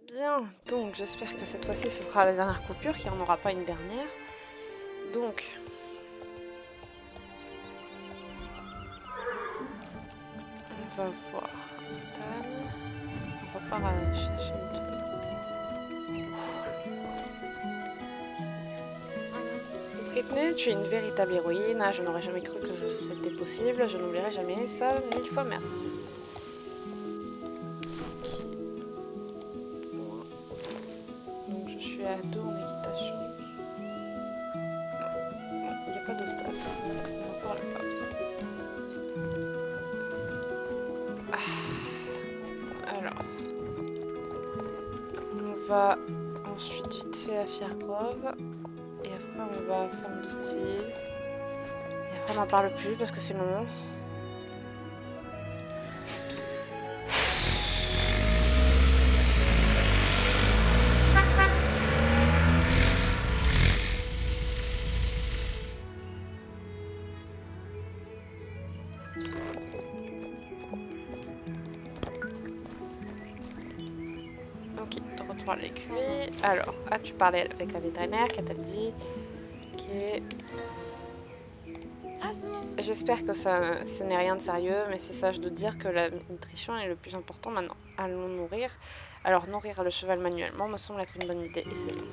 Bien, donc j'espère que cette fois-ci ce sera la dernière coupure, qu'il n'y en aura pas une dernière. Donc, on va voir. Tan. On repart à chercher les trucs. Britney, tu es une véritable héroïne. Ah, je n'aurais jamais cru que c'était possible. Je n'oublierai jamais ça. 1000 fois merci. Donc je suis à 2 en équitation. Non, il n'y a pas de stade. On n'en parle pas. Alors, on va ensuite vite fait à Firegrove. Et après on va à Forme de Style. Et après on n'en parle plus parce que c'est long. Ok, de retour à l'écurie. Alors, as-tu parlé avec la vétérinaire? Qu'a-t-elle dit? Ok. J'espère que ce n'est rien de sérieux, mais c'est sage de dire que la nutrition est le plus important maintenant. Allons nourrir. Alors, nourrir le cheval manuellement me semble être une bonne idée. Essayons.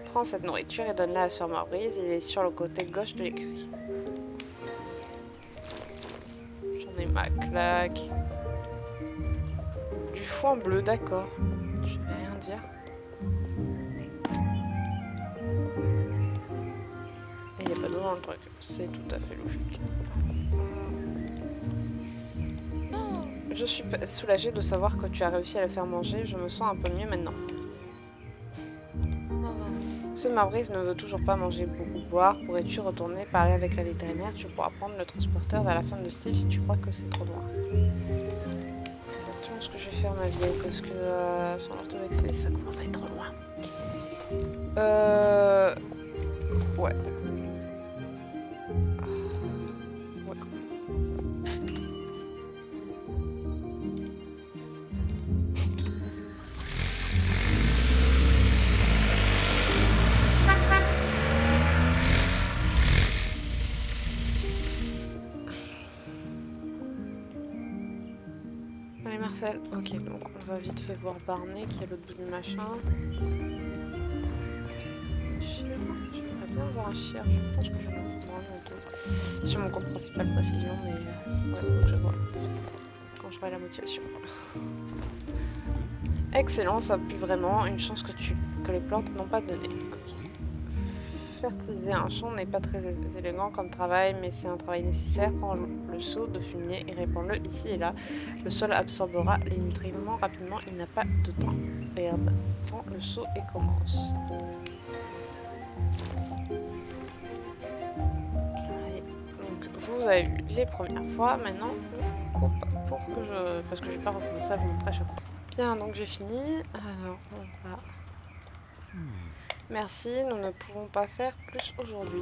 Prends cette nourriture et donne-la à Sir Maurice. Il est sur le côté gauche de l'écurie. J'en ai ma claque. Du foin bleu, d'accord. Je vais rien dire. Et il n'y a pas d'eau dans le truc. C'est tout à fait logique. Je suis soulagée de savoir que tu as réussi à le faire manger. Je me sens un peu mieux maintenant. Ce Maurice ne veut toujours pas manger ou boire. Pourrais-tu retourner parler avec la vétérinaire? Tu pourras prendre le transporteur vers la ferme de Steve si tu crois que c'est trop loin. C'est exactement ce que je vais faire, ma vieille, parce que son orthodoxie, ça commence à être trop loin. Ouais. Allez Marcel, ok, donc on va vite fait voir Barney qui est à l'autre bout du machin. J'aimerais bien avoir un chien, je pense que je vais en prendre un bientôt. Sur mon compte principal précision, mais ouais, faut que je vois quand je ferai la motivation. Excellent, ça pue vraiment, une chance que les plantes n'ont pas donné. Okay. Fertiliser un champ n'est pas très élégant comme travail, mais c'est un travail nécessaire. Prends le seau de fumier et répands-le ici et là. Le sol absorbera les nutriments rapidement, il n'a pas de temps. Merde. Prends le seau et commence. Allez. Donc vous avez vu les premières fois, maintenant on coupe parce que je vais pas recommencer à vous montrer à chaque fois. Bien, donc j'ai fini. Alors on va... Merci, nous ne pouvons pas faire plus aujourd'hui.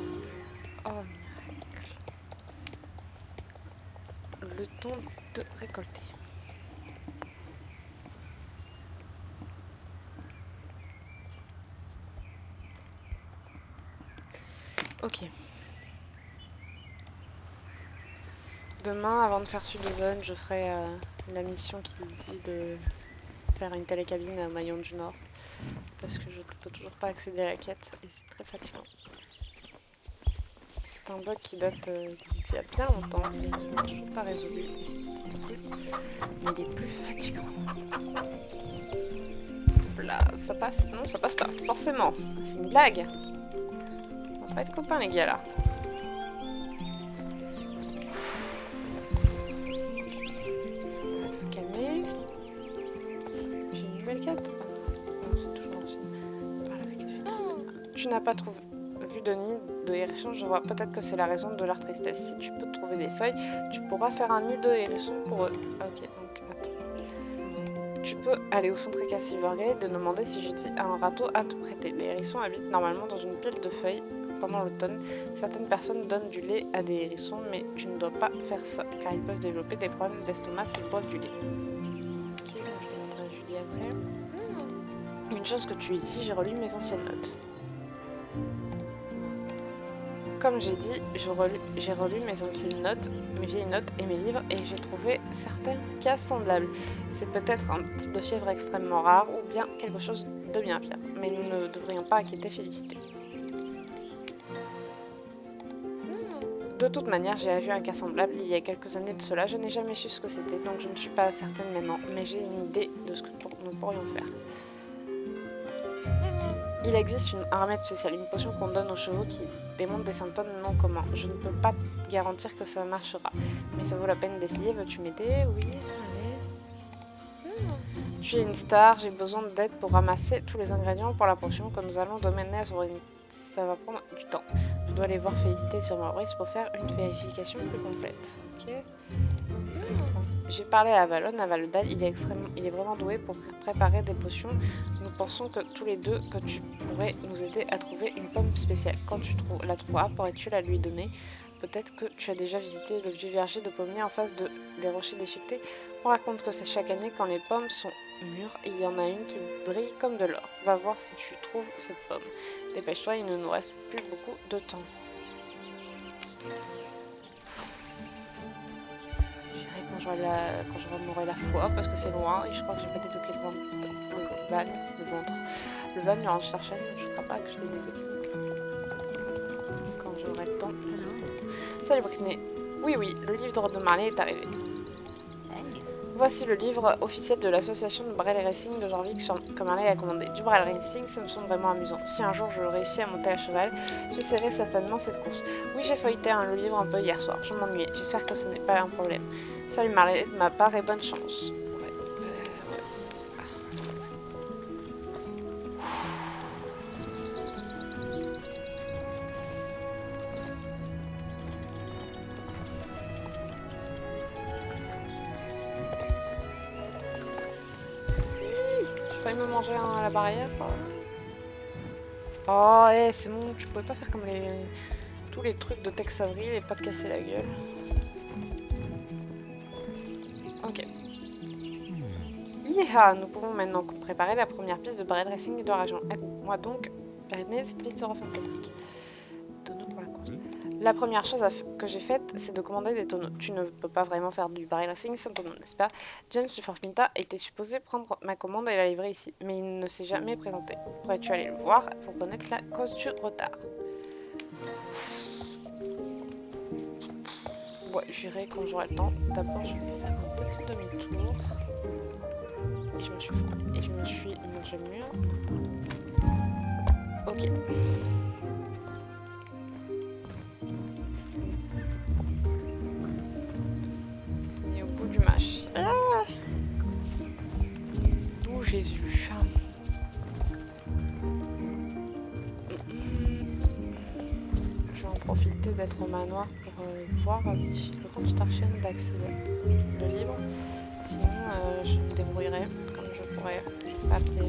Oh, miracle. Le temps de récolter. Ok. Demain, avant de faire Sudhaven, je ferai la mission qui dit de faire une télécabine à Maillon du Nord. Parce que je ne peux toujours pas accéder à la quête et c'est très fatigant. C'est un bug qui date d'il y a bien longtemps et qui n'est toujours pas résolu. Mais il est plus fatigant. Là, ça passe? Non, ça passe pas. Forcément. C'est une blague. On va pas être copains, les gars, là. On va se calmer. J'ai une nouvelle quête. Non, c'est toujours l'ancienne. Tu n'as pas vu de nid de hérisson, je vois. Peut-être que c'est la raison de leur tristesse. Si tu peux trouver des feuilles, tu pourras faire un nid de hérisson pour eux. Ok, donc attends. Tu peux aller au centre Cassivergate et demander si j'ai un râteau à te prêter. Les hérissons habitent normalement dans une pile de feuilles pendant l'automne. Certaines personnes donnent du lait à des hérissons, mais tu ne dois pas faire ça, car ils peuvent développer des problèmes d'estomac s'ils boivent du lait. Ok, donc je vais demander à chance que tu es ici, j'ai relu mes anciennes notes. Comme j'ai dit, j'ai relu mes anciennes notes, mes vieilles notes et mes livres et j'ai trouvé certains cas semblables. C'est peut-être un type de fièvre extrêmement rare ou bien quelque chose de bien pire. Mais nous ne devrions pas inquiéter Félicité. De toute manière, j'ai vu un cas semblable il y a quelques années de cela. Je n'ai jamais su ce que c'était, donc je ne suis pas certaine maintenant. Mais j'ai une idée de ce que nous pourrions faire. Il existe un remède spécial, une potion qu'on donne aux chevaux qui démontre des symptômes non communs. Je ne peux pas te garantir que ça marchera, mais ça vaut la peine d'essayer. Veux-tu m'aider? Oui, allez. Tu es une star, j'ai besoin d'aide pour ramasser tous les ingrédients pour la potion que nous allons mener à son... Ça va prendre du temps. Je dois aller voir Félicité sur Maurice pour faire une vérification plus complète. Ok. J'ai parlé à Avalon, Avalodal, il est vraiment doué pour préparer des potions. Nous pensons que tous les deux que tu pourrais nous aider à trouver une pomme spéciale. Quand tu la trouveras, pourrais-tu la lui donner? Peut-être que tu as déjà visité le vieux verger de pommiers en face des rochers déchiquetés. On raconte que c'est chaque année quand les pommes sont mûres, il y en a une qui brille comme de l'or. Va voir si tu trouves cette pomme. Dépêche-toi, il ne nous reste plus beaucoup de temps. Quand j'en aurai la foi, parce que c'est loin et je crois que j'ai pas débloqué le van durant Starchen, je crois pas que je l'ai débloqué. Quand j'aurai le temps. Salut Brittany. Oui, le livre de Marley est arrivé. Voici le livre officiel de l'association de Braille Racing de Jorvik que Marley a commandé. Du Braille Racing, ça me semble vraiment amusant. Si un jour je réussis à monter à cheval, j'essaierai certainement cette course. Oui, j'ai feuilleté le livre un peu hier soir, je m'ennuyais. J'espère que ce n'est pas un problème. Salut Marley de ma part et bonne chance. J'ai failli me manger à la barrière. Oh, c'est bon, tu pouvais pas faire comme tous les trucs de Tex Avery et pas te casser la gueule. Ok. Yeeha, nous pouvons maintenant préparer la première piste de Braille Racing et de Rajon. Aide-moi donc, Brittany, cette piste sera fantastique. Tonneaux pour la course. La première chose que j'ai faite, c'est de commander des tonneaux. Tu ne peux pas vraiment faire du Braille Racing sans tonneaux, n'est-ce pas? James Forfinta était supposé prendre ma commande et la livrer ici, mais il ne s'est jamais présenté. Pourrais-tu aller le voir pour connaître la cause du retard? Ouais, j'irai quand j'aurai le temps. D'abord, je vais faire un petit demi-tour. Et je me suis fourrée. Et je me suis mangé le mur. Ok. Et au bout du match. Ah, d'où Jésus. Je vais en profiter d'être au manoir pour voir si j'ai le grand Starchen d'accéder le livre. Sinon, je me débrouillerai comme je pourrais. Pas à pied.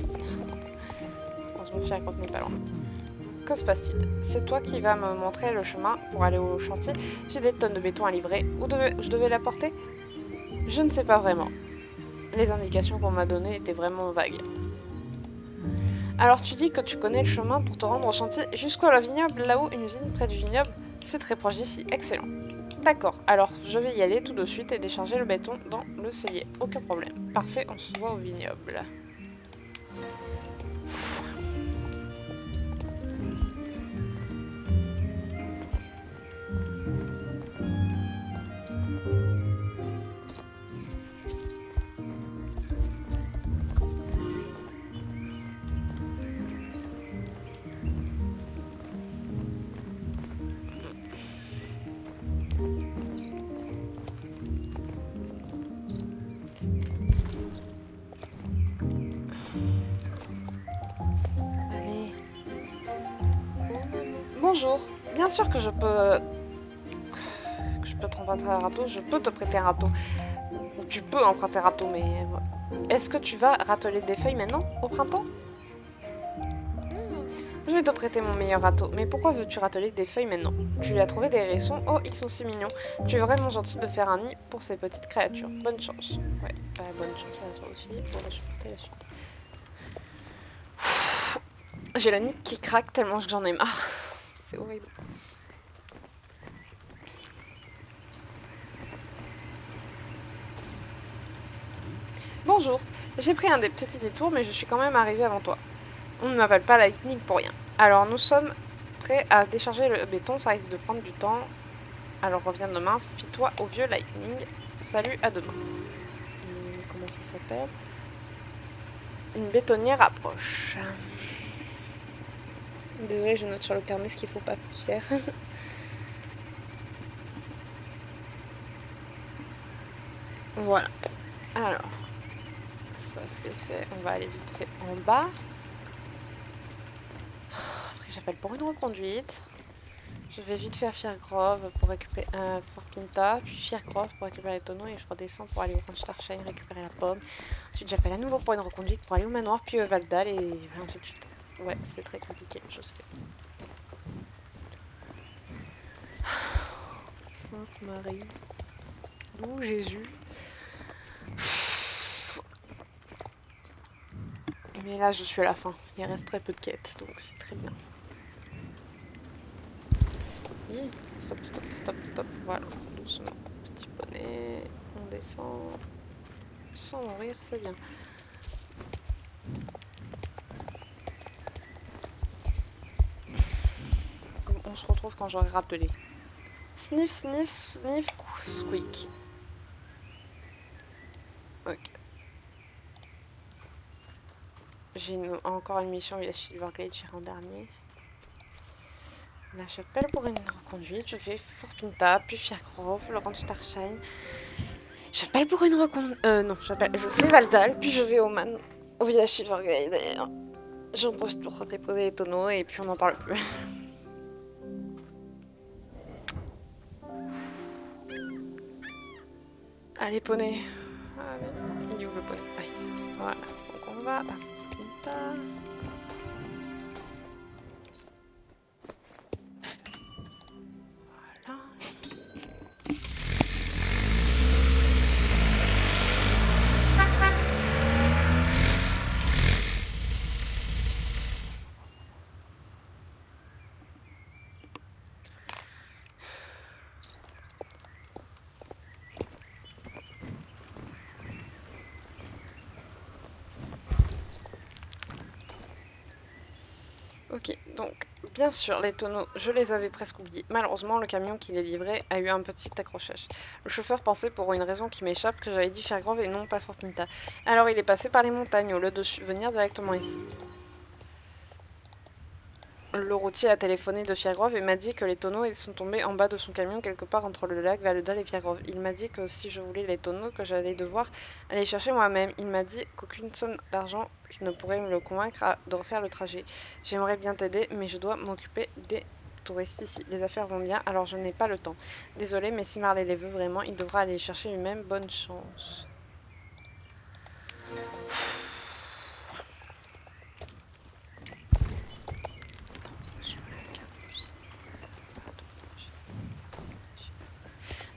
On se confie quand on n'est pas loin. Que se passe-t-il? C'est toi qui vas me montrer le chemin pour aller au chantier. J'ai des tonnes de béton à livrer. Où je devais la porter? Je ne sais pas vraiment. Les indications qu'on m'a données étaient vraiment vagues. Alors tu dis que tu connais le chemin pour te rendre au chantier jusqu'à la vignoble, là-haut, une usine près du vignoble? C'est très proche d'ici, excellent. D'accord, alors je vais y aller tout de suite et décharger le béton dans le cellier. Aucun problème. Parfait, on se voit au vignoble. Bonjour, bien sûr que je peux t'emprunter un râteau, je peux te prêter un râteau. Tu peux emprunter un râteau, mais... Est-ce que tu vas râteler des feuilles maintenant, au printemps? Je vais te prêter mon meilleur râteau, mais pourquoi veux-tu râteler des feuilles maintenant? Tu lui as trouvé des hérissons? Oh, ils sont si mignons. Tu es vraiment gentil de faire un nid pour ces petites créatures. Bonne chance. Ouais, bonne chance à toi aussi pour supporter la suite. J'ai la nuque qui craque tellement que j'en ai marre. C'est horrible. Bonjour, j'ai pris un des petits détours mais je suis quand même arrivée avant toi. On ne m'appelle pas Lightning pour rien. Alors nous sommes prêts à décharger le béton, ça risque de prendre du temps. Alors reviens demain, fie-toi au vieux Lightning. Salut, à demain. Et comment ça s'appelle? Une bétonnière approche. Désolée, je note sur le carnet ce qu'il faut pas faire. Voilà. Alors, ça c'est fait. On va aller vite fait en bas. Après, j'appelle pour une reconduite. Je vais vite faire Firegrove pour récupérer Fort Pinta, puis Firegrove pour récupérer les tonneaux et je redescends pour aller au Ranchtarshine récupérer la pomme. Ensuite, j'appelle à nouveau pour une reconduite pour aller au manoir, puis au Valdal et ainsi de suite. Ouais, c'est très compliqué, je sais. Sainte Marie. D'où Jésus. Mais là, je suis à la fin. Il reste très peu de quêtes, donc c'est très bien. Stop, stop, stop, stop. Voilà, doucement. Petit poney. On descend. Sans mourir, c'est bien. On se retrouve quand j'aurai rappelé. Sniff, sniff, sniff, squeak. Ok. J'ai encore une mission village Silverglade, j'irai en dernier. La chapelle pour une reconduite, je vais Fort Pinta, puis Firegrove, le Ranchtarshine. J'appelle pour une reconduite. Non, je fais Valdal, puis je vais au village Silverglade. J'en profite pour déposer les tonneaux et puis on n'en parle plus. Allez, poney. Allez. Il est où le poney? Ouais. Voilà. Donc on va à Pinta. Voilà. Ok, donc bien sûr, les tonneaux, je les avais presque oubliés. Malheureusement, le camion qui les livrait a eu un petit accrochage. Le chauffeur pensait, pour une raison qui m'échappe, que j'avais dit Firegrove et non pas Fort Pinta. Alors il est passé par les montagnes au lieu de venir directement ici. Le routier a téléphoné de Firegrove et m'a dit que les tonneaux sont tombés en bas de son camion quelque part entre le lac Valdal et Firegrove. Il m'a dit que si je voulais les tonneaux, que j'allais devoir aller chercher moi-même. Il m'a dit qu'aucune somme d'argent ne pourrait me le convaincre de refaire le trajet. J'aimerais bien t'aider, mais je dois m'occuper des touristes ici. Les affaires vont bien, alors je n'ai pas le temps. Désolé, mais si Marley les veut vraiment, il devra aller les chercher lui-même. Bonne chance.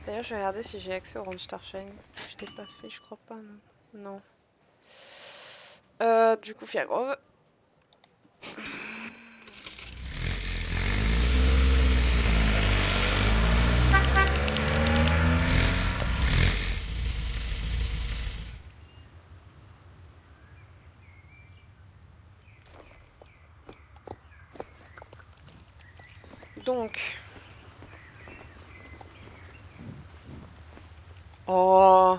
D'ailleurs, je vais regarder si j'ai accès au Ranchtarshine. Je l'ai pas fait, je crois pas, non. Non. Du coup, Firegrove. Donc... Oh.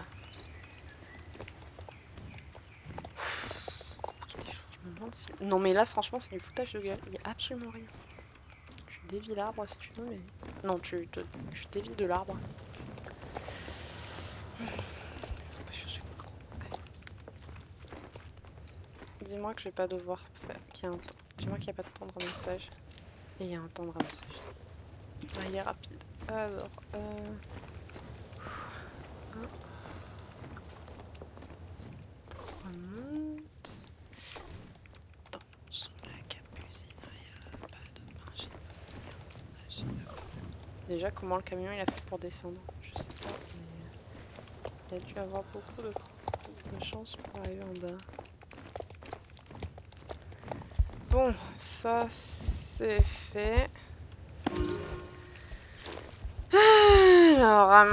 Non mais là franchement c'est du foutage de gueule, il n'y a absolument rien. Tu dévis l'arbre si tu veux mais... Non tu dévis de l'arbre. Dis-moi que je vais pas devoir faire... Dis-moi qu'il n'y a pas de tendre message. Et il y a un tendre message. Ah, il est rapide. Alors... Remonte. Dans son lac à cuisine, il n'y a pas de pain. Déjà, comment le camion il a fait pour descendre? Je sais pas, mais il a dû avoir beaucoup de chance pour arriver en bas. Bon, ça c'est fait. Alors...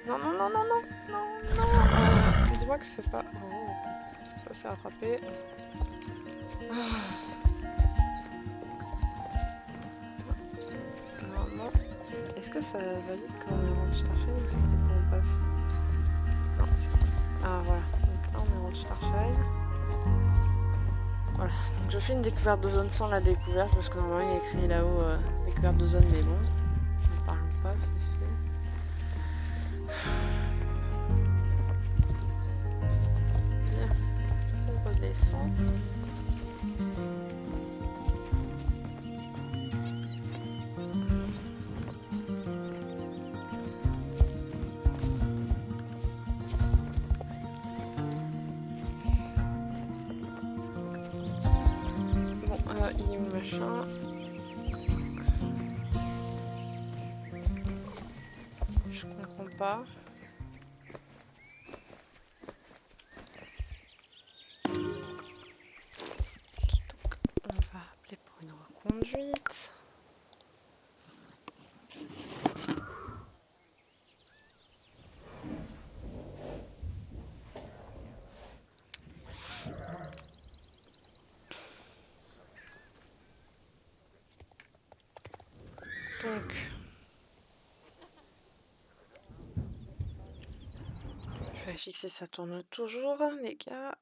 Non, non, non, non, non, non, non. Dis-moi que c'est pas... Oh, ça s'est rattrapé. Normalement, est-ce que ça valide quand on est en Starshine ou c'est quand on passe? Non, c'est... Ah, voilà. Donc là, on est en Starshine. Voilà. Donc je fais une découverte de zone sans la découverte parce que normalement, il y a écrit là-haut découverte de zone, mais bon. On parle pas, c'est fait. Redescend. Bon, il est machin. Je comprends pas. Conduite. Donc, je vérifie que si ça tourne toujours, les gars.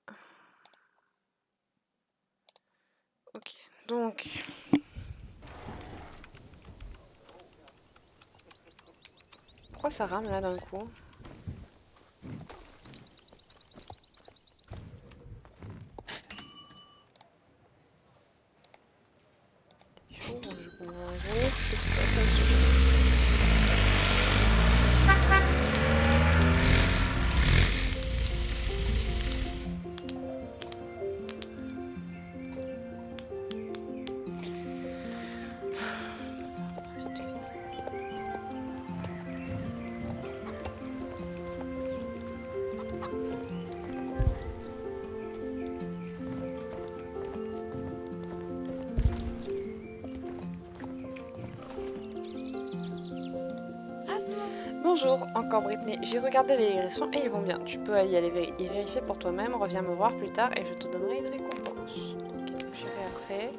Ok, donc... Pourquoi ça rame là d'un coup? Je comprends ce qui se passe là-dessus. Bonjour, encore Brittany. J'ai regardé les régressions et ils vont bien. Tu peux y aller y vérifier pour toi-même. Reviens me voir plus tard et je te donnerai une récompense. Ok, j'irai après.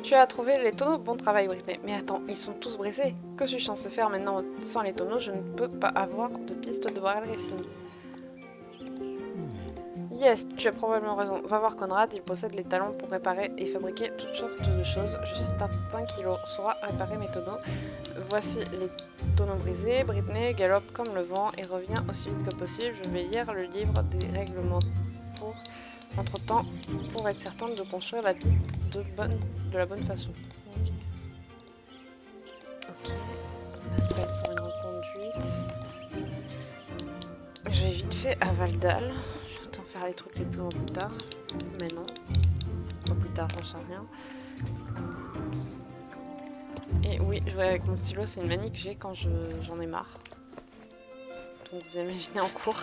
Tu as trouvé les tonneaux, bon travail Brittany. Mais attends, ils sont tous brisés. Que suis-je censé faire maintenant sans les tonneaux? Je ne peux pas avoir de piste de Wild Racing. Yes, tu as probablement raison. Va voir Conrad, il possède les talents pour réparer et fabriquer toutes sortes de choses. Je suis certain qu'il saura réparer mes tonneaux. Voici les tonneaux brisés. Brittany galope comme le vent et revient aussi vite que possible. Je vais lire le livre des règlements entre-temps pour être certaine de construire la piste de la bonne façon. Ok. On appelle pour une reconduite. Je vais vite fait à Valdal. Je vais autant faire les trucs les plus longs plus tard. Mais non. Pas plus tard, j'en sais rien. Et oui, jouer avec mon stylo, c'est une manie que j'ai quand j'en ai marre. Donc vous imaginez en cours.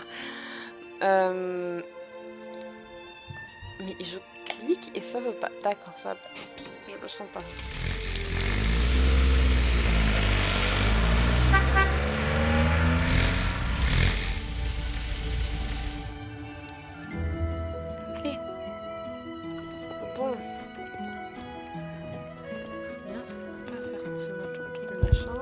Mais je clique et ça veut pas. D'accord, ça va pas. Je le sens pas. Allez. Bon. C'est bien ce qu'on peut pas faire forcément tout le machin.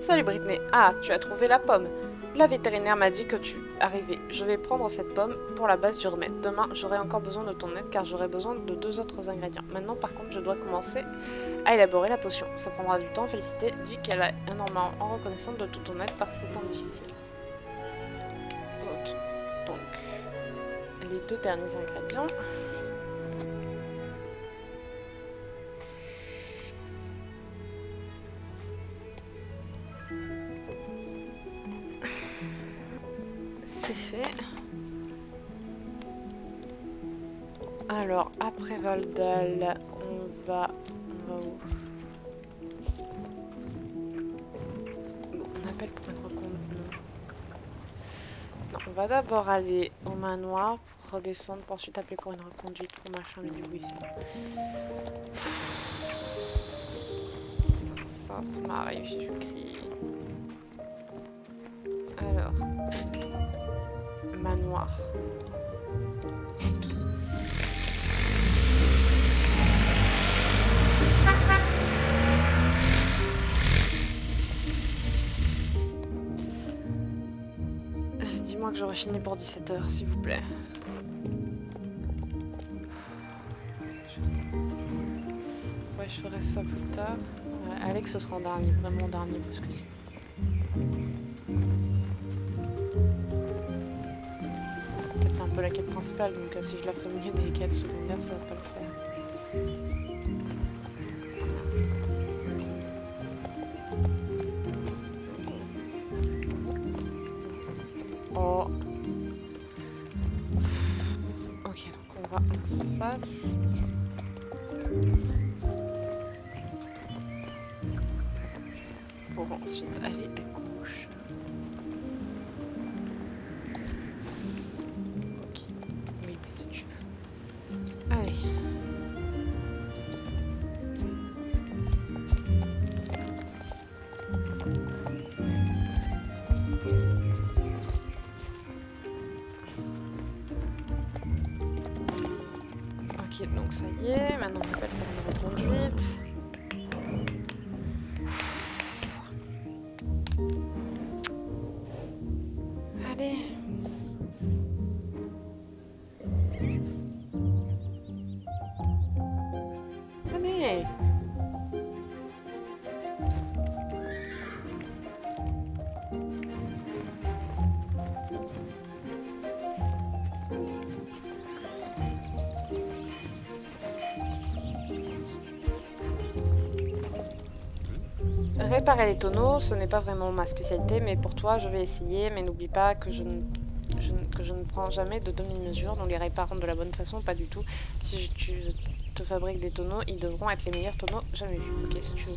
Salut Britney. Ah, tu as trouvé la pomme. La vétérinaire m'a dit que tu arrivais. Je vais prendre cette pomme pour la base du remède. Demain, j'aurai encore besoin de ton aide car j'aurai besoin de 2 autres ingrédients. Maintenant, par contre, je dois commencer à élaborer la potion. Ça prendra du temps. Félicité dit qu'elle est énormément reconnaissante de toute ton aide par ces temps difficiles. Ok. Donc, les 2 derniers ingrédients. C'est fait. Alors, après Valdal, on va où? Bon, on appelle pour une reconduite. Non, on va d'abord aller au manoir pour redescendre, pour ensuite appeler pour une reconduite, pour machin, mais du coup, ici. Sainte Marie, Jésus-Christ. Alors, manoir. Dis-moi que j'aurai fini pour 17 h, s'il vous plaît. Ouais, je ferai ça plus tard. Alex, ce sera en dernier, vraiment en dernier, parce que c'est... En fait, c'est un peu la quête principale, donc si je la fais au milieu des quêtes secondaires, ça va pas le faire. Oh. Ok, donc on va en face. Pour ensuite aller à gauche. Ok. Oui, mais si tu veux. Allez. Ok, donc ça y est. Maintenant, on appelle pour une reconduite. Allez. Allez. Réparer les tonneaux, ce n'est pas vraiment ma spécialité, mais pour toi, je vais essayer. Mais n'oublie pas que je ne prends jamais de demi-mesure, donc les réparant de la bonne façon, pas du tout. Si tu te fabriques des tonneaux, ils devront être les meilleurs tonneaux jamais vus. Ok, si tu veux.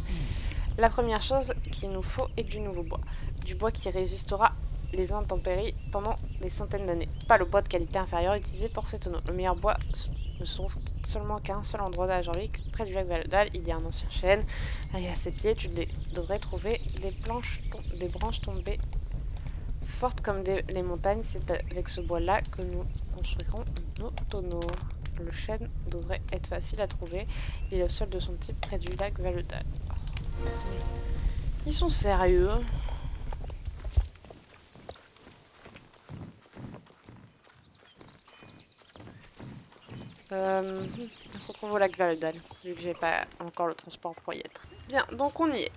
La première chose qu'il nous faut est du nouveau bois. Du bois qui résistera les intempéries pendant des centaines d'années. Pas le bois de qualité inférieure utilisé pour ces tonneaux. Le meilleur bois ne se trouve seulement qu'à un seul endroit de la Jorvik, près du lac Valodal. Il y a un ancien chêne. Et à ses pieds, tu devrais trouver des branches tombées fortes comme les montagnes. C'est avec ce bois-là que nous construirons nos tonneaux. Le chêne devrait être facile à trouver. Il est le seul de son type près du lac Valodal. Oh. Ils sont sérieux. On se retrouve au lac Valodal, vu que j'ai pas encore le transport pour y être. Bien, donc on y est.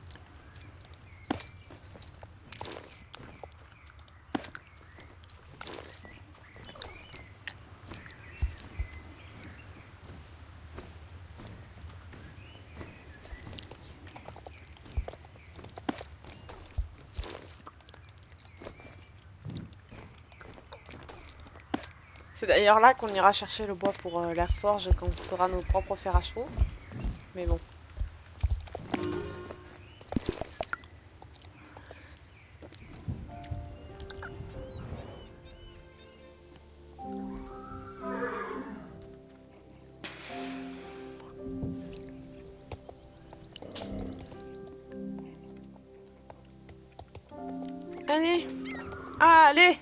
C'est d'ailleurs là qu'on ira chercher le bois pour la forge quand on fera nos propres fers à chevaux. Mais bon. Allez! Ah, allez!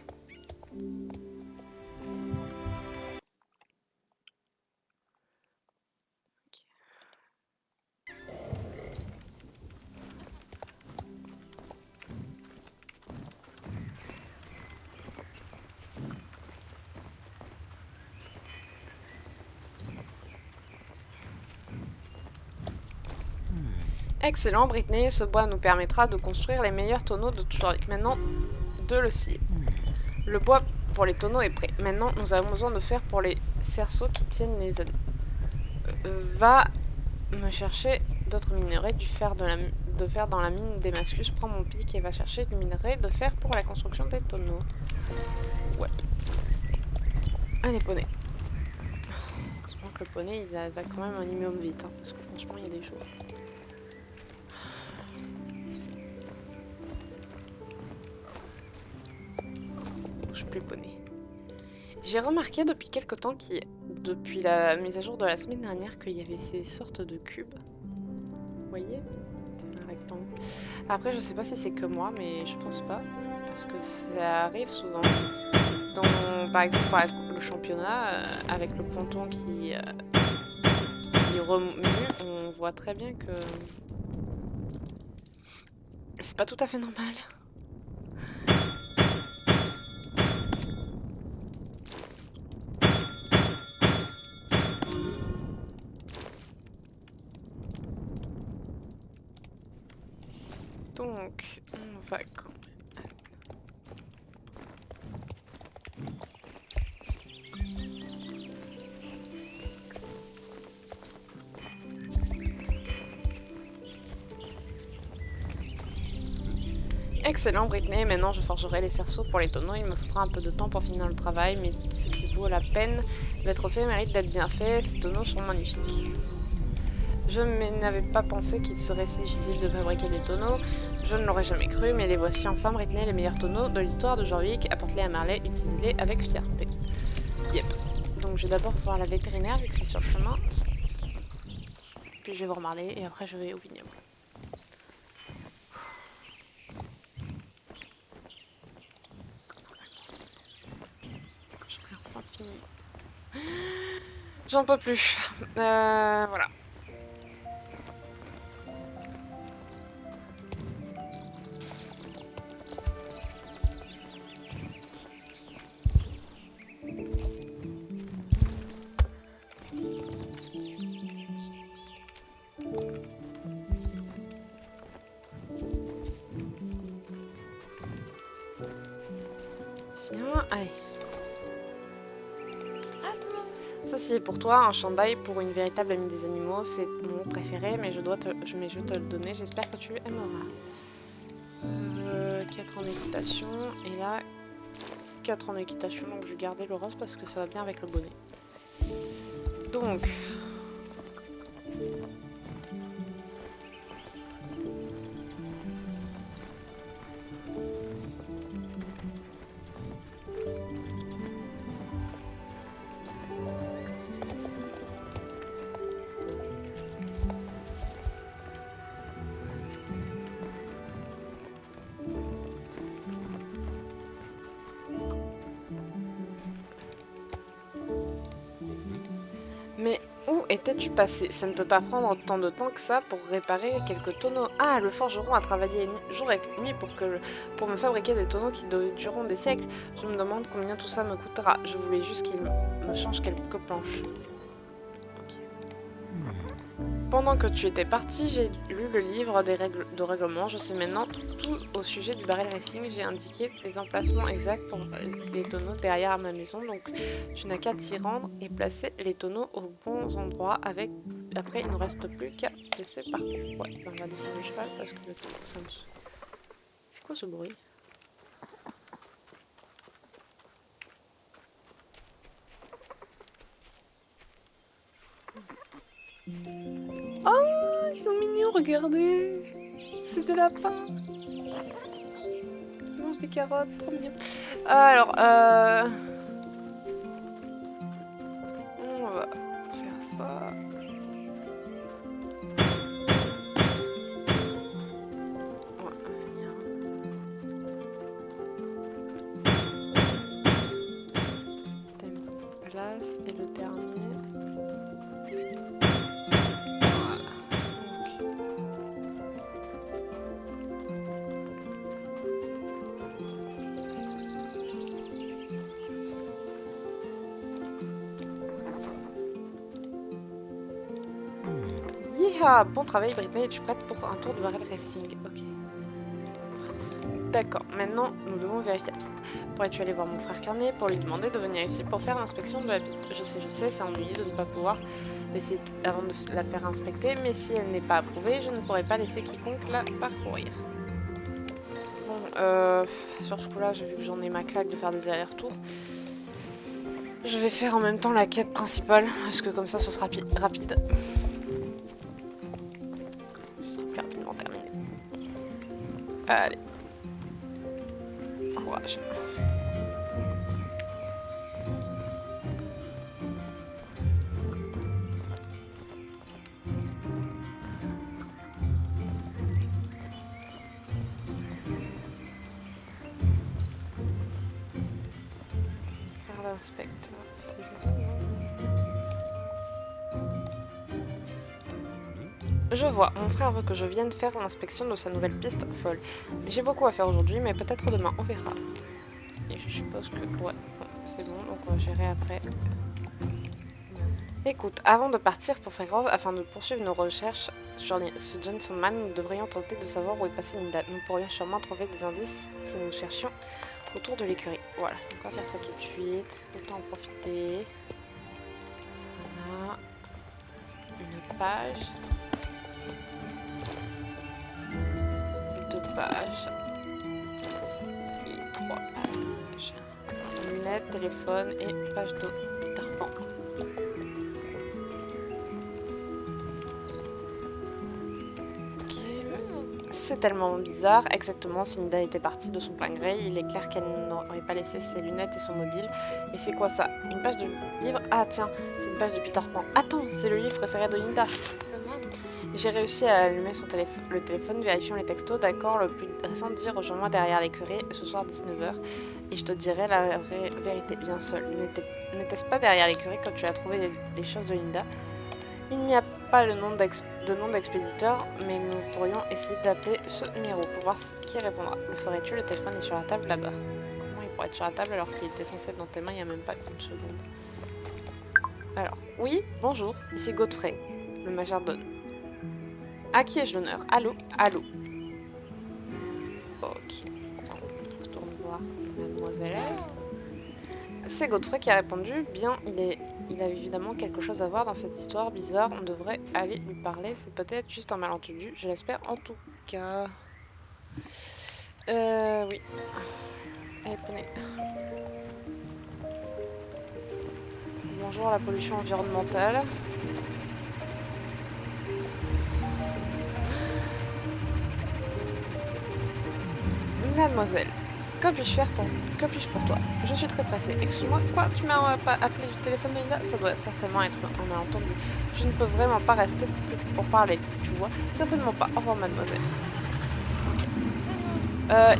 Excellent, Brittany. Ce bois nous permettra de construire les meilleurs tonneaux de toujours. Maintenant, de le scier. Le bois pour les tonneaux est prêt. Maintenant, nous avons besoin de fer pour les cerceaux qui tiennent les anneaux. Va me chercher d'autres minerais, du fer dans la mine d'Emascus. Prends mon pic et va chercher du minerai de fer pour la construction des tonneaux. Ouais. Allez, poney. J'espère que le poney, il va quand même un minimum vite, hein, parce que franchement, il y a des choses. Je plus poney. J'ai remarqué depuis quelque temps depuis la mise à jour de la semaine dernière qu'il y avait ces sortes de cubes. Vous voyez? C'est un rectangle. Après, je sais pas si c'est que moi, mais je pense pas. Parce que ça arrive souvent. Par exemple, le championnat, avec le ponton qui remue, on voit très bien que c'est pas tout à fait normal. Donc, on va quand même... Excellent, Brittany. Maintenant, je forgerai les cerceaux pour les tonneaux. Il me faudra un peu de temps pour finir le travail, mais ce qui vaut la peine d'être fait mérite d'être bien fait. Ces tonneaux sont magnifiques. Je n'avais pas pensé qu'il serait si difficile de fabriquer des tonneaux. Je ne l'aurais jamais cru, mais les voici enfin, Brittany, les meilleurs tonneaux de l'histoire de Jorvik. Apporte-les à Marley, utilisez-les avec fierté. Yep. Donc je vais d'abord voir la vétérinaire, vu que c'est sur le chemin. Puis je vais voir Marley, et après je vais au vignoble. J'aurais enfin fini. J'en peux plus. Voilà. Viens, allez. Ceci est pour toi, un chandail pour une véritable amie des animaux. C'est mon préféré, mais je te le donner. J'espère que tu aimeras. 4 en équitation. Et là, 4 en équitation. Donc je vais garder le rose parce que ça va bien avec le bonnet. Donc... Mais où étais-tu passé? Ça ne peut pas prendre tant de temps que ça pour réparer quelques tonneaux. Ah, le forgeron a travaillé jour et nuit pour me fabriquer des tonneaux qui dureront des siècles. Je me demande combien tout ça me coûtera. Je voulais juste qu'il me change quelques planches. Okay. Pendant que tu étais parti, j'ai lu le livre de règlement. Je sais maintenant tout au sujet du barrel racing. J'ai indiqué les emplacements exacts pour les tonneaux derrière ma maison. Donc tu n'as qu'à t'y rendre et placer les tonneaux aux bons endroits. Après, il ne reste plus qu'à laisser parcours. Ouais, on va descendre le cheval parce que ça me... C'est quoi ce bruit? Ils sont mignons, regardez. C'est des lapins. Ils mangent des carottes, trop mignon. Alors, on va faire ça. On va venir. Place et le dernier. Voilà. Yeeha! Bon travail Britney, es-tu prête pour un tour de barrel racing? Ok. D'accord, maintenant nous devons vérifier la piste. Pourrais-tu aller voir mon frère Carnet pour lui demander de venir ici pour faire l'inspection de la piste? Je sais, c'est ennuyeux de ne pas pouvoir l'essayer avant de la faire inspecter, mais si elle n'est pas approuvée, je ne pourrai pas laisser quiconque la parcourir. Bon, sur ce coup-là, j'ai vu que j'en ai ma claque de faire des allers-retours. Je vais faire en même temps la quête principale, parce que comme ça, ce sera rapide. Ce sera plus rapidement terminé. Allez. Courage. Faire l'inspecteur, c'est bon. Je vois, mon frère veut que je vienne faire l'inspection de sa nouvelle piste folle. J'ai beaucoup à faire aujourd'hui, mais peut-être demain, on verra. Et je suppose que... ouais, bon, c'est bon, donc on va gérer après. Écoute, avant de partir pour Fairgrove, afin de poursuivre nos recherches sur ce gentleman, nous devrions tenter de savoir où est passée Linda. Nous pourrions sûrement trouver des indices si nous cherchions autour de l'écurie. Voilà, donc on va faire ça tout de suite. Autant en profiter. Voilà. Une page. 2 pages. Et 3 pages. Lunettes, téléphone et page de Peter Pan. C'est tellement bizarre, exactement si Linda était partie de son plein gré, il est clair qu'elle n'aurait pas laissé ses lunettes et son mobile. Et c'est quoi ça? Une page de livre? Ah tiens, c'est une page de Peter Pan. Attends, c'est le livre préféré de Linda. J'ai réussi à allumer le téléphone, vérifiant les textos. D'accord, le plus récent dit rejoins-moi derrière l'écurie ce soir 19h et je te dirai la vérité. Bien seul, n'était-ce pas derrière l'écurie que tu as trouvé les choses de Linda? Il n'y a pas le nom d'expéditeur, mais nous pourrions essayer d'appeler ce numéro pour voir qui répondra. Le ferais-tu? Le téléphone est sur la table là-bas. Comment il pourrait être sur la table alors qu'il était censé être dans tes mains il n'y a même pas une seconde? Alors, oui, bonjour, ici Godfrey, le majordome. À qui ai-je l'honneur? Allô? Allô? Ok. On retourne voir mademoiselle. C'est Godfrey qui a répondu. Bien, il a évidemment quelque chose à voir dans cette histoire bizarre. On devrait aller lui parler. C'est peut-être juste un malentendu. Je l'espère en tout cas. Oui. Allez, prenez. Bonjour, la pollution environnementale. Mademoiselle, que puis-je pour toi? Je suis très pressée. Excuse-moi, quoi? Tu m'as appelé du téléphone de Linda? Ça doit certainement être un malentendu. Je ne peux vraiment pas rester pour parler, tu vois? Certainement pas. Au revoir, mademoiselle. Okay.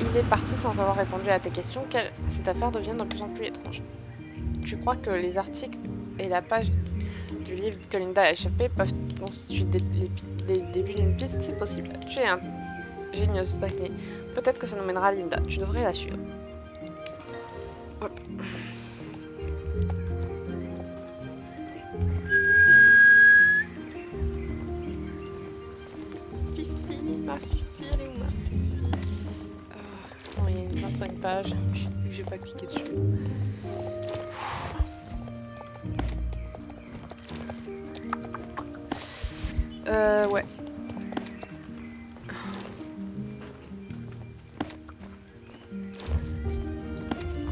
Il est parti sans avoir répondu à tes questions. Cette affaire devient de plus en plus étrange. Tu crois que les articles et la page du livre que Linda a échappé peuvent constituer des débuts d'une piste? C'est possible. Tu es ingénieuse, Bagney. Peut-être que ça nous mènera à Linda. Tu devrais la suivre. Hop. Fifi, ma Fifi, elle est où ma Fifi? Bon, il y a une 25 pages. J'ai pas cliqué dessus. Ouais.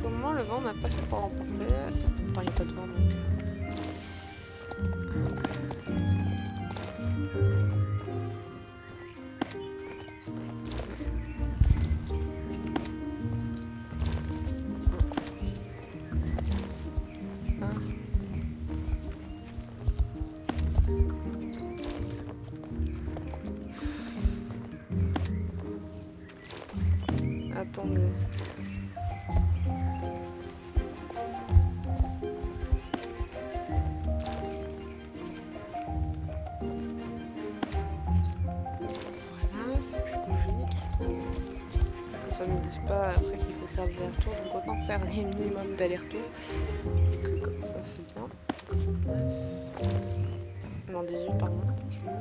Comment le vent n'a pas fait pour l'emporter? Attends, il n'y a pas de vent donc. Attendez. Voilà, c'est plus logique. Comme ça ne me disent pas après qu'il faut faire des allers-retours, donc autant faire les minimums d'allers-retours. Comme ça, c'est bien. 19. Non, 18, pardon. 19.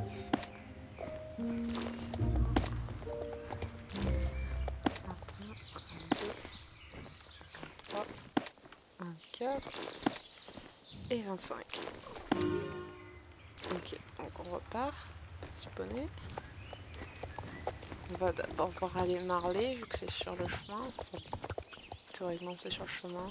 24 et 25. Ok, donc on repart. Spawner. On va d'abord voir aller Marley vu que c'est sur le chemin. Enfin, théoriquement c'est sur le chemin.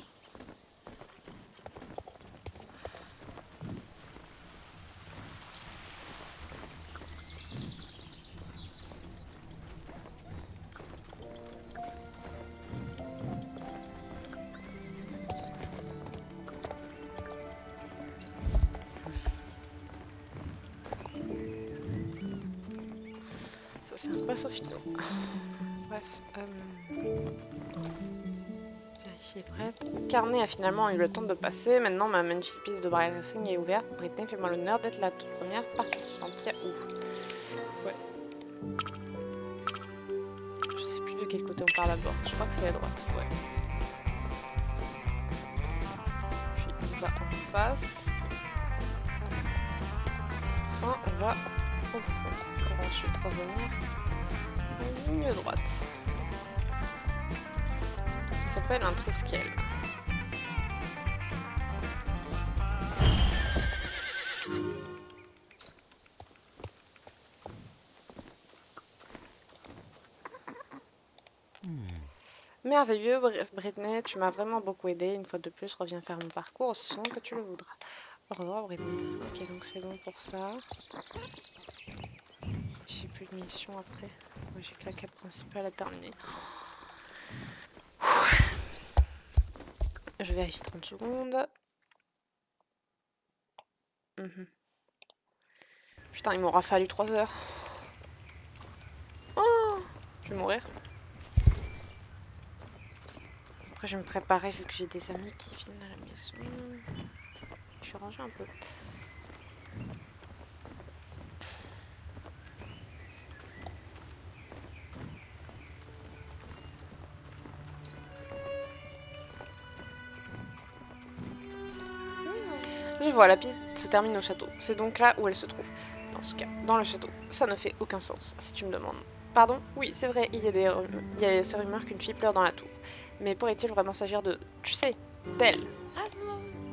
C'est un passe au finaux. Bref. Vérifier prête. Carnet a finalement eu le temps de passer. Maintenant, ma magnifique piste de Braille Racing est ouverte. Britney, fais-moi l'honneur d'être la toute première participante. Yahoo! Ouais. Je sais plus de quel côté on part d'abord. Je crois que c'est à droite. Ouais. Puis on va en face. Enfin, on va au fond. Pour ensuite revenir en ligne droite. Ça s'appelle un triskel. Merveilleux, Britney, tu m'as vraiment beaucoup aidé. Une fois de plus, reviens faire mon parcours aussi souvent que tu le voudras. Au revoir, Britney. Ok, donc c'est bon pour ça. J'ai plus de mission après. Ouais, j'ai que la quête principale à terminer. Je vérifie 30 secondes. Putain, il m'aura fallu 3 heures. Oh, je vais mourir. Après, je vais me préparer vu que j'ai des amis qui viennent à la maison. Je vais ranger un peu. Je vois, la piste se termine au château. C'est donc là où elle se trouve. Dans ce cas, dans le château. Ça ne fait aucun sens, si tu me demandes. Pardon? Oui, c'est vrai, il y a ces rumeurs qu'une fille pleure dans la tour. Mais pourrait-il vraiment s'agir de... Tu sais, d'elle?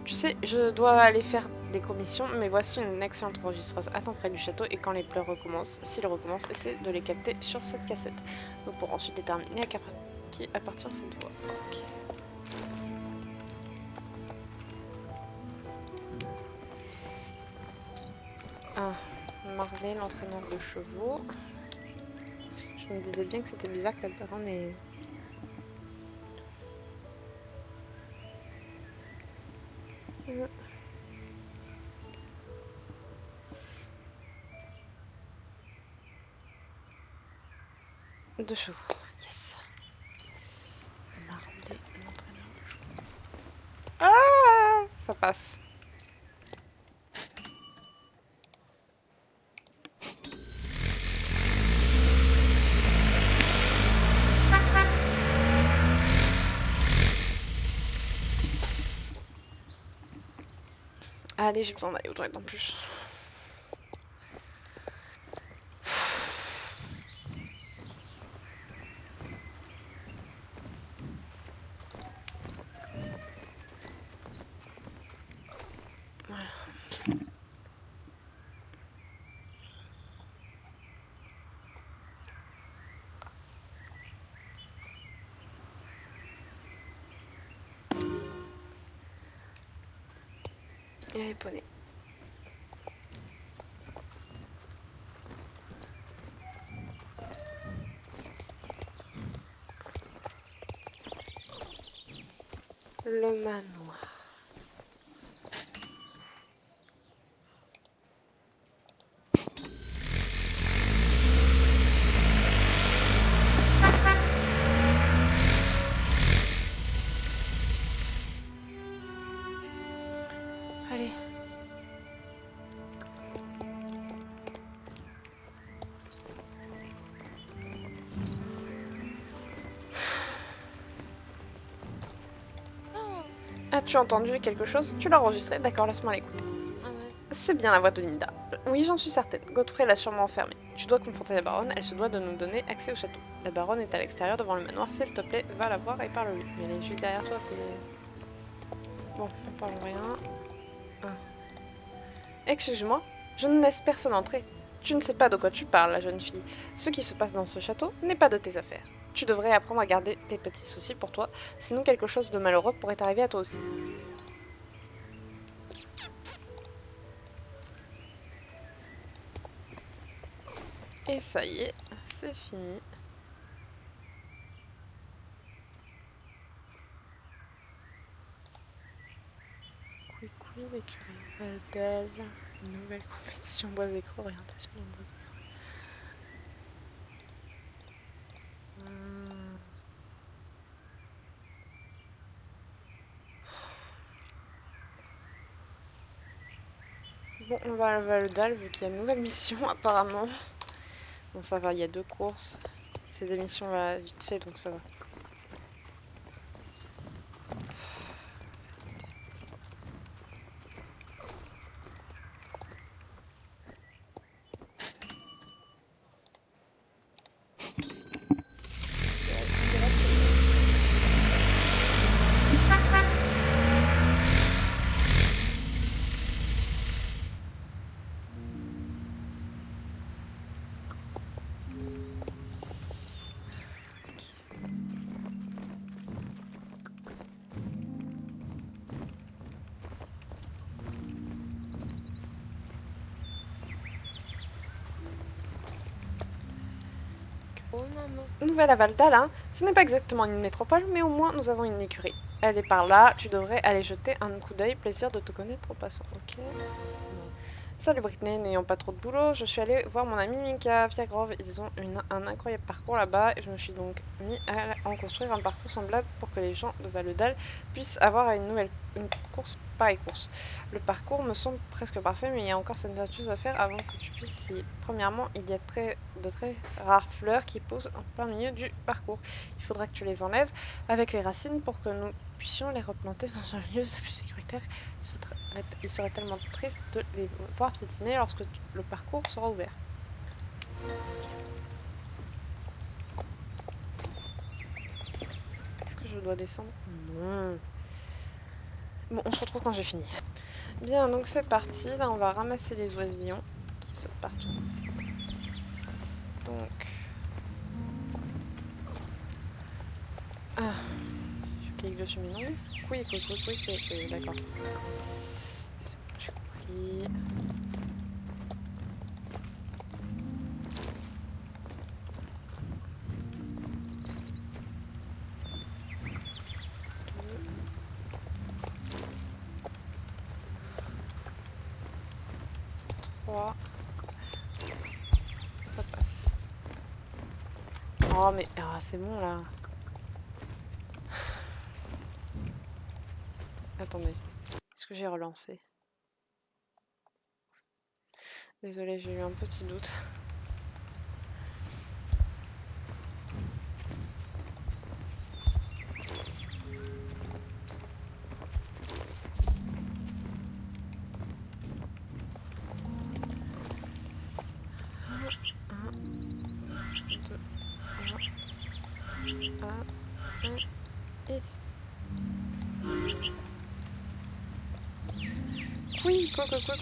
Tu sais, je dois aller faire des commissions, mais voici une excellente enregistreuse. Attends près du château et quand les pleurs recommencent, s'ils recommencent, essaie de les capter sur cette cassette. Donc pour ensuite déterminer à partir de cette voix. Okay. Ah, Marley, l'entraîneur de chevaux. Je me disais bien que c'était bizarre que la parole ait... De chevaux, yes. Marley, l'entraîneur de chevaux. Ah, ça passe. Allez, j'ai besoin d'aller aux toilettes en plus. Voilà. Et les poneys. Le manoir. As-tu entendu quelque chose? Tu l'as enregistré? D'accord, laisse-moi l'écouter. C'est bien la voix de Linda. Oui, j'en suis certaine. Godfrey l'a sûrement enfermée. Tu dois confronter la baronne, elle se doit de nous donner accès au château. La baronne est à l'extérieur devant le manoir, s'il te plaît, va la voir et parle-lui. Mais elle est juste derrière toi, t'es... Bon, on parle rien. Ah. Excuse-moi, je ne laisse personne entrer. Tu ne sais pas de quoi tu parles, la jeune fille. Ce qui se passe dans ce château n'est pas de tes affaires. Tu devrais apprendre à garder tes petits soucis pour toi, sinon quelque chose de malheureux pourrait arriver à toi aussi. Et ça y est, c'est fini. Couicou, l'écurie Valdal, une nouvelle compétition bois d'écran, orientation dans bois d'écran. Bon, on va à Valdal vu qu'il y a une nouvelle mission apparemment. Bon, ça va, il y a 2 courses. C'est des missions voilà, vite fait donc ça va. Nouvelle à Valdal, hein. Ce n'est pas exactement une métropole, mais au moins nous avons une écurie. Elle est par là, tu devrais aller jeter un coup d'œil, plaisir de te connaître au passant, ok. Salut Britney, n'ayant pas trop de boulot, je suis allée voir mon ami Minka Viagrove. Ils ont un incroyable parcours là-bas et je me suis donc mis à en construire un parcours semblable pour que les gens de Valedal puissent avoir une course pareille course. Le parcours me semble presque parfait, mais il y a encore certaines choses à faire avant que tu puisses essayer. Premièrement, il y a de très rares fleurs qui poussent en plein milieu du parcours. Il faudra que tu les enlèves avec les racines pour que nous puissions les replanter dans un lieu plus sécuritaire. Il serait tellement triste de les voir piétiner lorsque le parcours sera ouvert. Est-ce que je dois descendre? Non. Bon, on se retrouve quand j'ai fini. Bien, donc c'est parti. Là, on va ramasser les oisillons qui sautent partout. Donc... Ah, je clique dessus, mais non. Oui, d'accord. J'ai compris. Ça passe. Oh mais c'est bon là. Attendez. Est-ce que j'ai relancé? Désolée, j'ai eu un petit doute.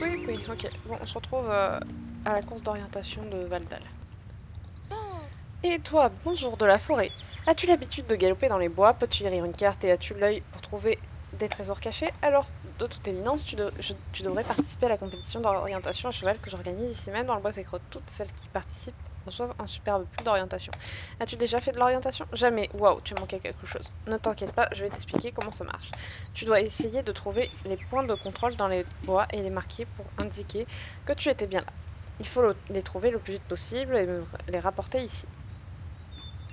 Oui, ok. Bon, on se retrouve à la course d'orientation de Valdal. Et toi, bonjour de la forêt. As-tu l'habitude de galoper dans les bois? Peux-tu lire une carte et as-tu l'œil pour trouver des trésors cachés? Alors, de toute évidence, tu devrais participer à la compétition d'orientation à cheval que j'organise ici même dans le bois écreux. Toutes celles qui participent reçoivent un superbe prix d'orientation. As-tu déjà fait de l'orientation? Jamais. Waouh, tu manquais quelque chose. Ne t'inquiète pas, je vais t'expliquer comment ça marche. Tu dois essayer de trouver les points de contrôle dans les bois et les marquer pour indiquer que tu étais bien là. Il faut les trouver le plus vite possible et les rapporter ici.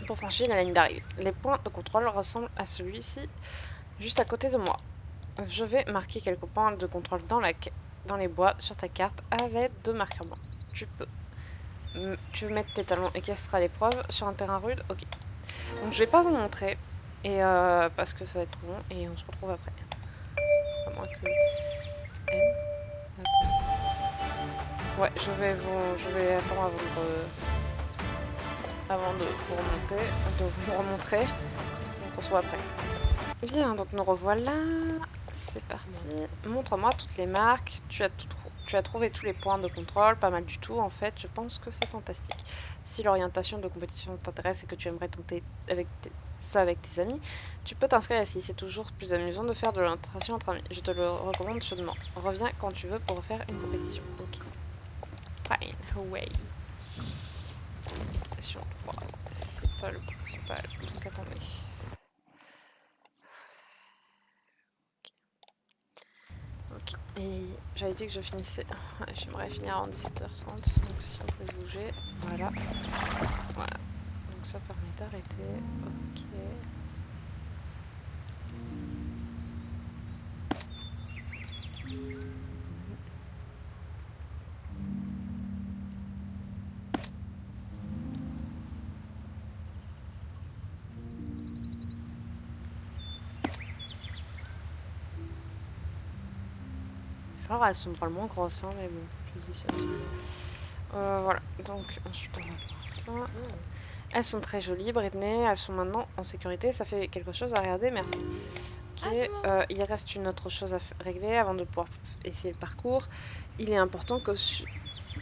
Pour franchir la ligne d'arrivée. Les points de contrôle ressemblent à celui-ci, juste à côté de moi. Je vais marquer quelques points de contrôle dans les bois sur ta carte avec 2 marqueurs blancs. Tu veux mettre tes talons équestres à l'épreuve sur un terrain rude? Ok. Donc je vais pas vous montrer, et parce que ça va être trop long, et on se retrouve après. moins que M. Attends. Ouais, je vais attendre avant de vous remontrer. Donc on se voit après. Bien, donc nous revoilà. C'est parti. Montre-moi toutes les marques. Tu as trouvé tous les points de contrôle, pas mal du tout en fait. Je pense que c'est fantastique. Si l'orientation de compétition t'intéresse et que tu aimerais tenter ça avec tes amis, tu peux t'inscrire ici. C'est toujours plus amusant de faire de l'orientation entre amis. Je te le recommande chaudement. Reviens quand tu veux pour faire une compétition. Ok. Fine. Away. Compétition 3. C'est pas le principal. Donc attendez. Ok, et j'avais dit que je finissais. J'aimerais finir en 17h30, donc si on peut se bouger, voilà. Voilà, donc ça permet d'arrêter. Ok. Alors elles sont vraiment grosses, hein, mais bon, je dis ça. Voilà, donc ensuite on va voir ça. Elles sont très jolies, Britney, elles sont maintenant en sécurité, ça fait quelque chose à regarder, merci. Ok, il reste une autre chose à régler avant de pouvoir essayer le parcours. Il est important que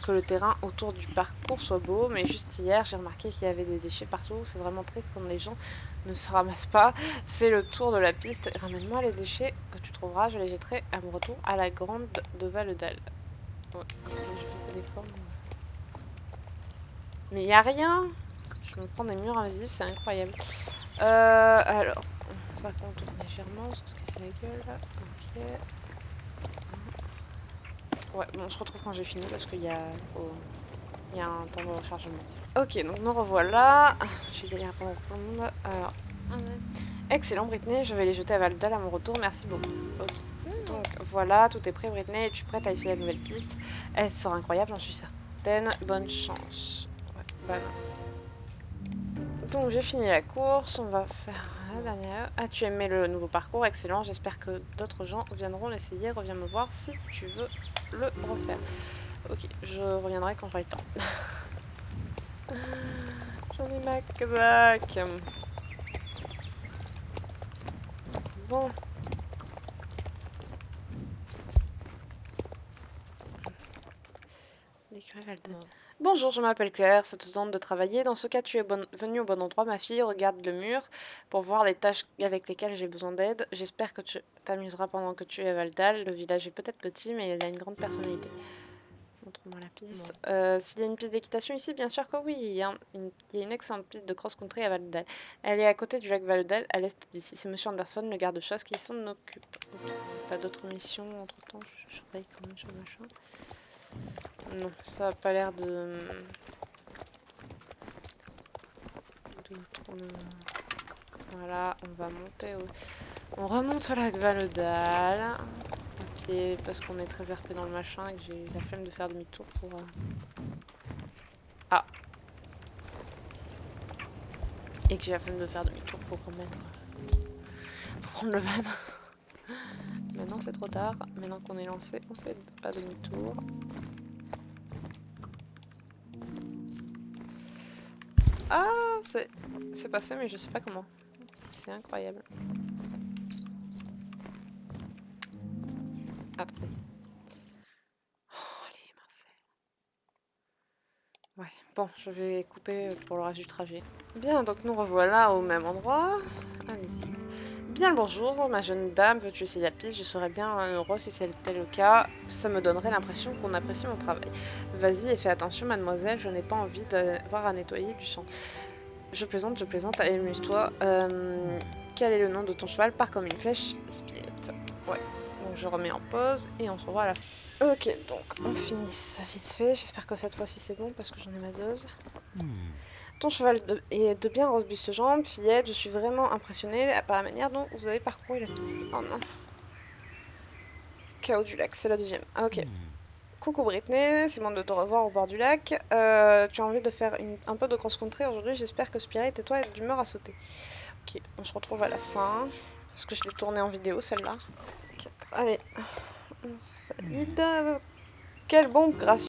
le terrain autour du parcours soit beau, mais juste hier j'ai remarqué qu'il y avait des déchets partout. C'est vraiment triste quand les gens ne se ramassent pas. Fais le tour de la piste et ramène-moi les déchets que tu trouveras, je les jetterai à mon retour à la grande de Valedal. Ouais, mais il n'y a rien. Je me prends des murs invisibles, c'est incroyable. Alors, on va contourner légèrement sans se casser la gueule. Ok. Ouais, bon, on se retrouve quand j'ai fini parce qu'il y a un temps de rechargement. Ok, donc nous revoilà. J'ai galéré pendant tout le monde. Alors, excellent Britney, je vais les jeter à Valedal à mon retour, merci beaucoup. Ok. Donc voilà, tout est prêt Britney, es-tu prête à essayer la nouvelle piste? Elle sera incroyable, j'en suis certaine. Bonne chance. Ouais, bah non. Donc j'ai fini la course, on va faire la dernière. Ah, tu aimais le nouveau parcours, excellent, j'espère que d'autres gens viendront l'essayer. Reviens me voir si tu veux le refaire. Ok, je reviendrai quand j'aurai le temps. J'en ai ma claque. Bon. Bonjour, je m'appelle Claire, ça te tente de travailler. Dans ce cas, tu es venue au bon endroit, ma fille. Regarde le mur pour voir les tâches avec lesquelles j'ai besoin d'aide. J'espère que tu t'amuseras pendant que tu es à Valedal. Le village est peut-être petit, mais il a une grande personnalité. Montre-moi la piste. S'il y a une piste d'équitation ici, bien sûr que oui. Il y a une excellente piste de cross-country à Valedal. Elle est à côté du lac Valedal, à l'est d'ici. C'est Monsieur Anderson, le garde-chasse, qui s'en occupe. Okay. Pas d'autres missions entre-temps. Je surveille quand même sur le machin. Non, ça a pas l'air de Voilà, on va monter On remonte au lac Valedal. À pied, parce qu'on est très RP dans le machin et que j'ai la flemme de faire demi-tour pour... Ah. Et que j'ai la flemme de faire demi-tour pour remettre... pour prendre le van. Maintenant c'est trop tard. Maintenant qu'on est lancé, on fait pas demi-tour. Ah, c'est passé, mais je sais pas comment. C'est incroyable. Attendez. Oh, allez, Marcel. Ouais, bon, je vais couper pour le reste du trajet. Bien, donc nous revoilà au même endroit. Allez-y. Bien le bonjour, ma jeune dame, veux-tu essayer la piste? Je serais bien heureux si c'était le cas. Ça me donnerait l'impression qu'on apprécie mon travail. Vas-y et fais attention, mademoiselle, je n'ai pas envie d'avoir à nettoyer du sang. Je plaisante, amuse-toi. Quel est le nom de ton cheval? Pars comme une flèche, Spirit. Ouais, donc je remets en pause et on se revoit à la fin. Ok, donc on finit ça vite fait. J'espère que cette fois-ci c'est bon parce que j'en ai ma dose. Ton cheval est de bien robustes jambes, fillette. Je suis vraiment impressionnée par la manière dont vous avez parcouru la piste. Oh non. Chaos du lac, c'est la deuxième. Ah, ok. Coucou Britney, c'est bon de te revoir au bord du lac. Tu as envie de faire un peu de cross-country aujourd'hui. J'espère que Spirit et toi êtes d'humeur à sauter. Ok, on se retrouve à la fin. Parce que je l'ai tournée en vidéo celle-là. Ok, Allez. On valide. Quelle bombe gracieux.